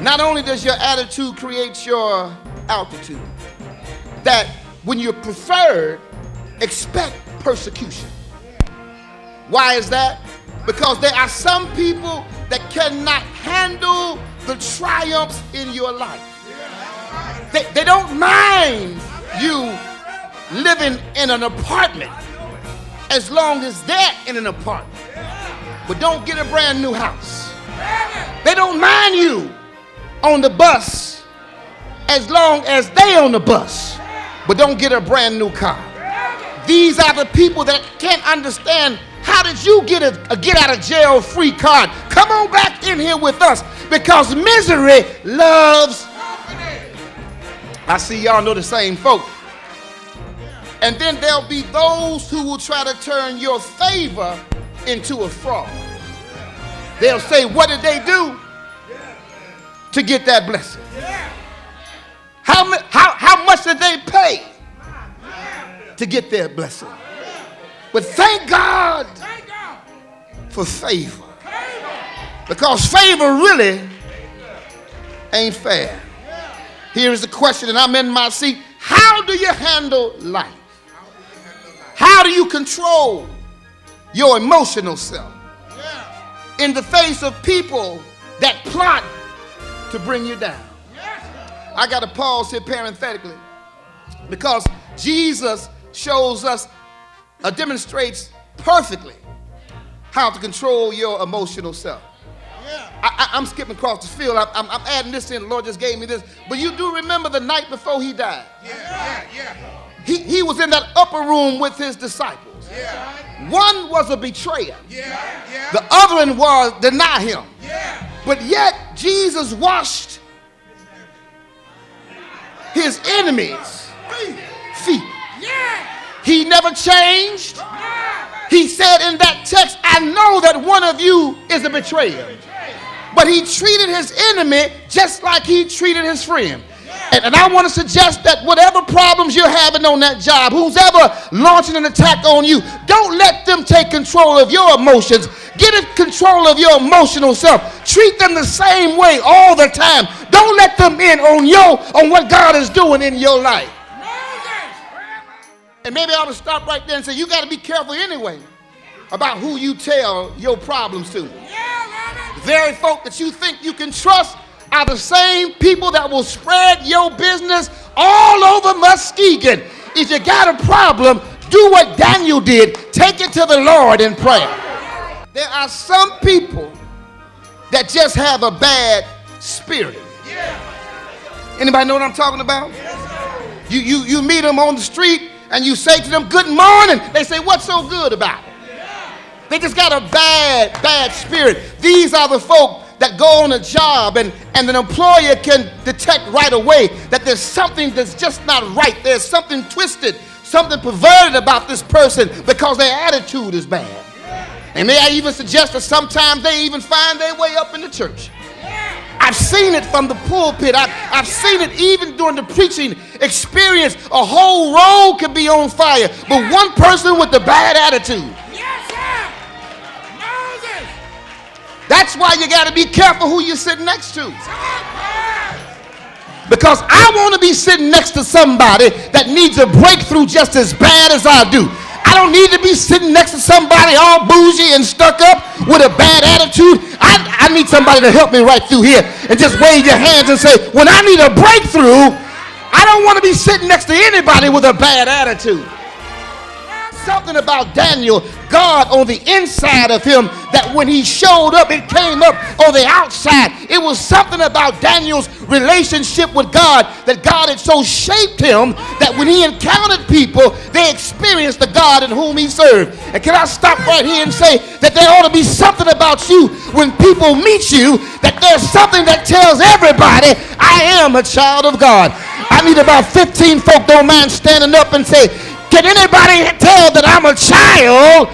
Not only does your attitude create your altitude, that when you're preferred, expect persecution. Why is that? Because there are some people that cannot handle the triumphs in your life. They don't mind you living in an apartment as long as they're in an apartment, but don't get a brand new house. They don't mind you on the bus as long as they on the bus, but don't get a brand new car. These are the people that can't understand, how did you get a get out of jail free card? Come on back in here with us, because misery loves. I see y'all know the same folk. And then there'll be those who will try to turn your favor into a fraud. They'll say, what did they do to get that blessing? How much did they pay to get their blessing? But thank God for favor, because favor really ain't fair. Here is the question, and I'm in my seat. How do you handle life? How do you control your emotional self in the face of people that plot to bring you down? I got to pause here parenthetically, because Jesus shows us, demonstrates perfectly how to control your emotional self. I'm skipping across the field. I'm adding this in. The Lord just gave me this. But you do remember the night before he died. He was in that upper room with his disciples. One was a betrayer. The other one was deny him. But yet Jesus washed his enemies' feet. He never changed. He said in that text, I know that one of you is a betrayer. But he treated his enemy just like he treated his friend. And I want to suggest that whatever problems you're having on that job, who's ever launching an attack on you, don't let them take control of your emotions. Get in control of your emotional self. Treat them the same way all the time. Don't let them in on what God is doing in your life. And maybe I ought to stop right there and say, you got to be careful anyway about who you tell your problems to. The very folk that you think you can trust are the same people that will spread your business all over Muskegon. If you got a problem, do what Daniel did. Take it to the Lord in prayer. There are some people that just have a bad spirit. Anybody know what I'm talking about? You meet them on the street and you say to them, good morning. They say, what's so good about it? They just got a bad spirit. These are the folk that go on a job and an employer can detect right away that there's something that's just not right. There's something twisted, something perverted about this person because their attitude is bad. And may I even suggest that sometimes they even find their way up in the church. I've seen it from the pulpit. I've seen it even during the preaching experience. A whole row can be on fire, but one person with a bad attitude. That's why you got to be careful who you sit next to. Because I want to be sitting next to somebody that needs a breakthrough just as bad as I do. I don't need to be sitting next to somebody all bougie and stuck up with a bad attitude. I need somebody to help me right through here and just wave your hands and say, when I need a breakthrough, I don't want to be sitting next to anybody with a bad attitude. Something about Daniel, God on the inside of him, that when he showed up, it came up on the outside. It was something about Daniel's relationship with God, that God had so shaped him that when he encountered people, they experienced the God in whom he served. And can I stop right here and say that there ought to be something about you when people meet you, that there's something that tells everybody, I am a child of God. I need about 15 folk don't mind standing up and say, can anybody tell that I'm a child?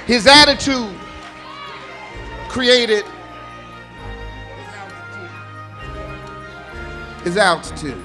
His attitude created his altitude.